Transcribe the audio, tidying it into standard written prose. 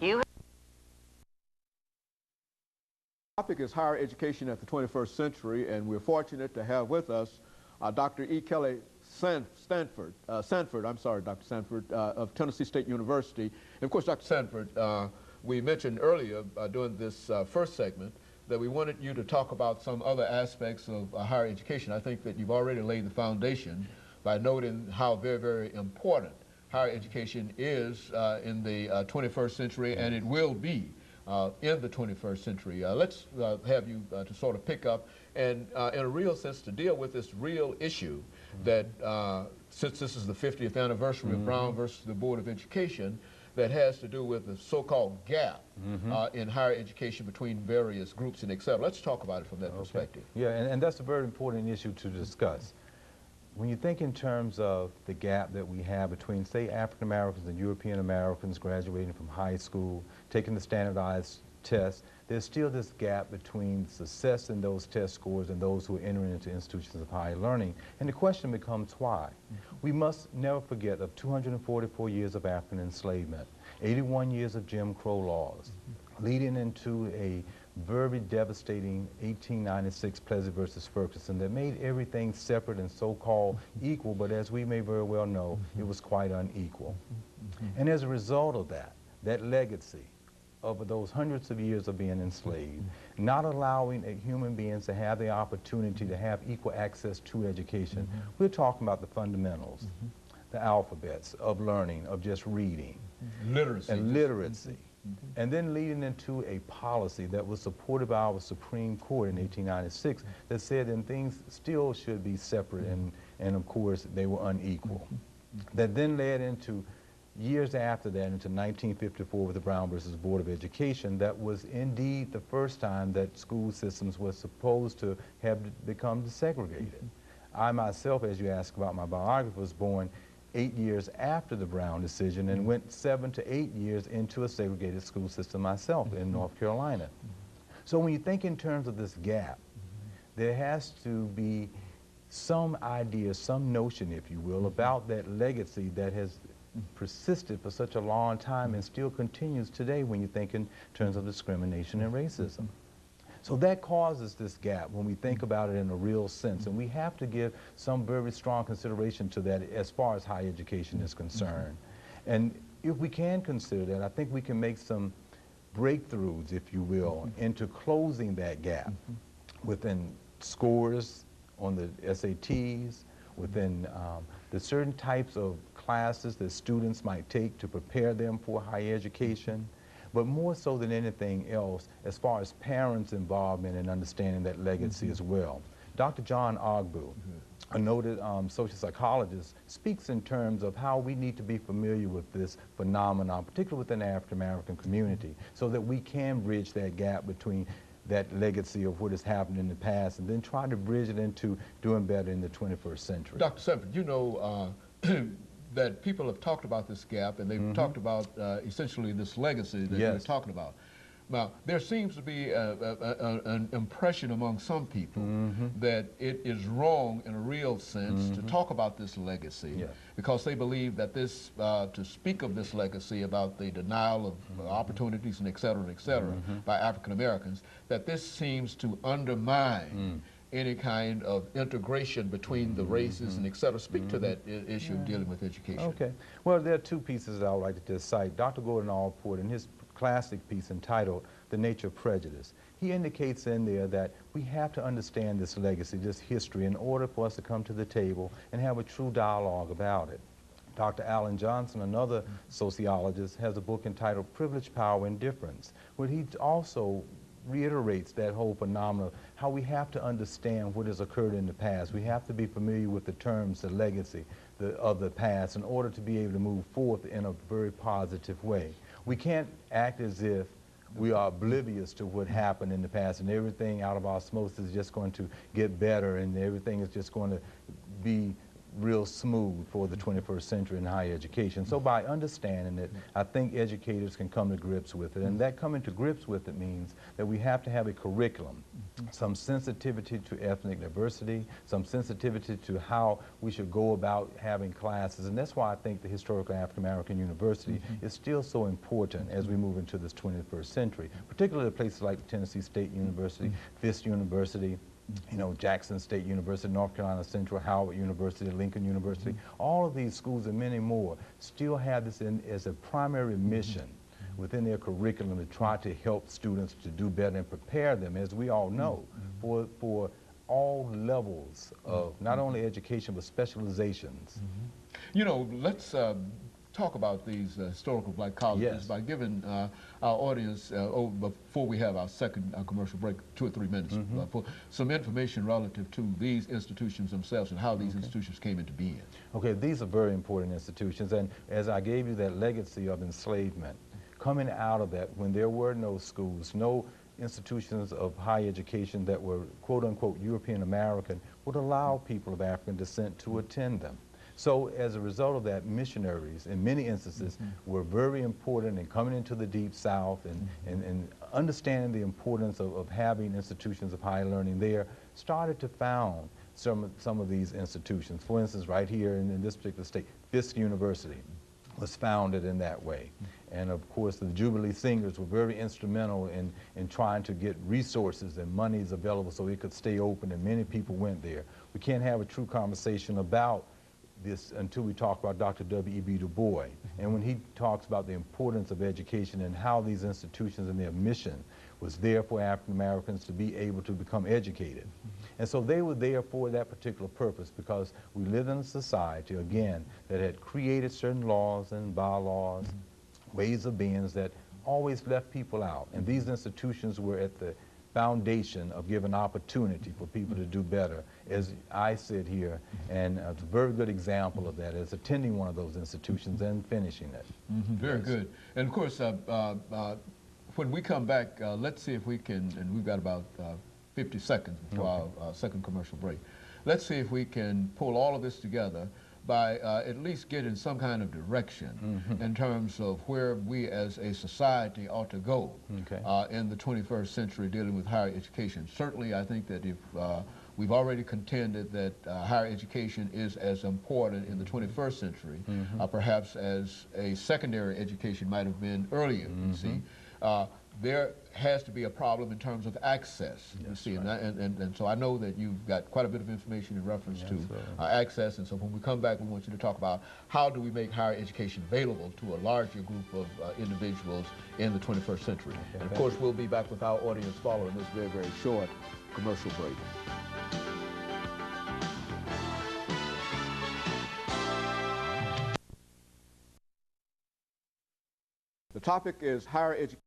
You The topic is higher education at the 21st century, and we're fortunate to have with us Dr. E. Kelly Sanford, Dr. Sanford of Tennessee State University. And of course, Dr. Sanford, we mentioned earlier during this first segment that we wanted you to talk about some other aspects of higher education. I think that you've already laid the foundation by noting how very, very important higher education is in the 21st century, and it will be in the 21st century. Let's have you to sort of pick up and in a real sense to deal with this real issue that since this is the 50th anniversary of Brown versus the Board of Education, that has to do with the so-called gap in higher education between various groups and et cetera. Let's talk about it from that perspective. Yeah, and that's a very important issue to discuss. When you think in terms of the gap that we have between, say, African Americans and European Americans graduating from high school, taking the standardized tests, there's still this gap between success in those test scores and those who are entering into institutions of higher learning. And the question becomes why? We must never forget of 244 years of African enslavement, 81 years of Jim Crow laws, leading into a very devastating 1896 Plessy versus Ferguson that made everything separate and so-called equal, but as we may very well know, it was quite unequal. And as a result of that, that legacy of those hundreds of years of being enslaved, not allowing human beings to have the opportunity to have equal access to education, we're talking about the fundamentals, the alphabets of learning, of just reading. Literacy. And literacy. And then leading into a policy that was supported by our Supreme Court in 1896 that said that things still should be separate and of course they were unequal. That then led into years after that into 1954 with the Brown versus Board of Education. That was indeed the first time that school systems were supposed to have become desegregated. I myself, as you asked about my biography, was born 8 years after the Brown decision and went 7 to 8 years into a segregated school system myself in North Carolina. So when you think in terms of this gap, there has to be some idea, some notion, if you will, about that legacy that has persisted for such a long time and still continues today when you think in terms of discrimination and racism. So that causes this gap when we think about it in a real sense, and we have to give some very strong consideration to that as far as higher education is concerned. And if we can consider that, I think we can make some breakthroughs, if you will, into closing that gap within scores on the SATs, within the certain types of classes that students might take to prepare them for higher education, but more so than anything else, as far as parents' involvement in understanding that legacy as well. Dr. John Ogbu, a noted social psychologist, speaks in terms of how we need to be familiar with this phenomenon, particularly within the African American community, so that we can bridge that gap between that legacy of what has happened in the past and then try to bridge it into doing better in the 21st century. Dr. Sanford, you know that people have talked about this gap, and they've talked about essentially this legacy that you're talking about. Now, there seems to be an impression among some people that it is wrong in a real sense to talk about this legacy because they believe that this, to speak of this legacy about the denial of opportunities and et cetera, by African Americans, that this seems to undermine any kind of integration between the races and et cetera. Speak to that issue of dealing with education. Okay. Well, there are two pieces that I would like to just cite. Dr. Gordon Allport, in his classic piece entitled The Nature of Prejudice, he indicates in there that we have to understand this legacy, this history, in order for us to come to the table and have a true dialogue about it. Dr. Alan Johnson, another sociologist, has a book entitled Privilege, Power, and Difference, where he also reiterates that whole phenomenon, how we have to understand what has occurred in the past. We have to be familiar with the terms, the legacy of the past in order to be able to move forth in a very positive way. We can't act as if we are oblivious to what happened in the past and everything out of osmosis is just going to get better and everything is just going to be real smooth for the 21st century in higher education. So by understanding it, I think educators can come to grips with it. And that coming to grips with it means that we have to have a curriculum, some sensitivity to ethnic diversity, some sensitivity to how we should go about having classes. And that's why I think the historical African American University is still so important as we move into this 21st century, particularly places like Tennessee State University, Fisk University, you know, Jackson State University, North Carolina Central, Howard University, Lincoln University. All of these schools and many more still have this as a primary mission within their curriculum to try to help students to do better and prepare them, as we all know, for all levels of not only education but specializations. You know, let's talk about these historical black colleges by giving our audience, before we have our second commercial break, 2 or 3 minutes, for some information relative to these institutions themselves and how these institutions came into being. Okay, these are very important institutions, and as I gave you that legacy of enslavement, coming out of that, when there were no schools, no institutions of higher education that were quote-unquote European American, would allow people of African descent to attend them. So as a result of that, missionaries in many instances were very important in coming into the Deep South and understanding the importance of having institutions of higher learning there, started to found some of these institutions. For instance, right here in this particular state, Fisk University was founded in that way. And of course, the Jubilee Singers were very instrumental in trying to get resources and monies available so it could stay open, and many people went there. We can't have a true conversation about this until we talk about Dr. W.E.B. Du Bois. And when he talks about the importance of education and how these institutions and their mission was there for African Americans to be able to become educated. And so they were there for that particular purpose, because we lived in a society, again, that had created certain laws and bylaws, ways of beings that always left people out. And these institutions were at the foundation of giving opportunity for people to do better, as I sit here, and it's a very good example of that, is attending one of those institutions and finishing it. Very good. And of course, when we come back, let's see if we can, and we've got about 50 seconds before our second commercial break. Let's see if we can pull all of this together by at least getting some kind of direction in terms of where we as a society ought to go in the 21st century dealing with higher education. Certainly, I think that if we've already contended that higher education is as important in the 21st century, perhaps as a secondary education might have been earlier, you see. There has to be a problem in terms of access, you see, and so I know that you've got quite a bit of information in reference to access, and so when we come back, we want you to talk about how do we make higher education available to a larger group of individuals in the 21st century. And of course, we'll be back with our audience following this very, very short commercial break. The topic is higher education.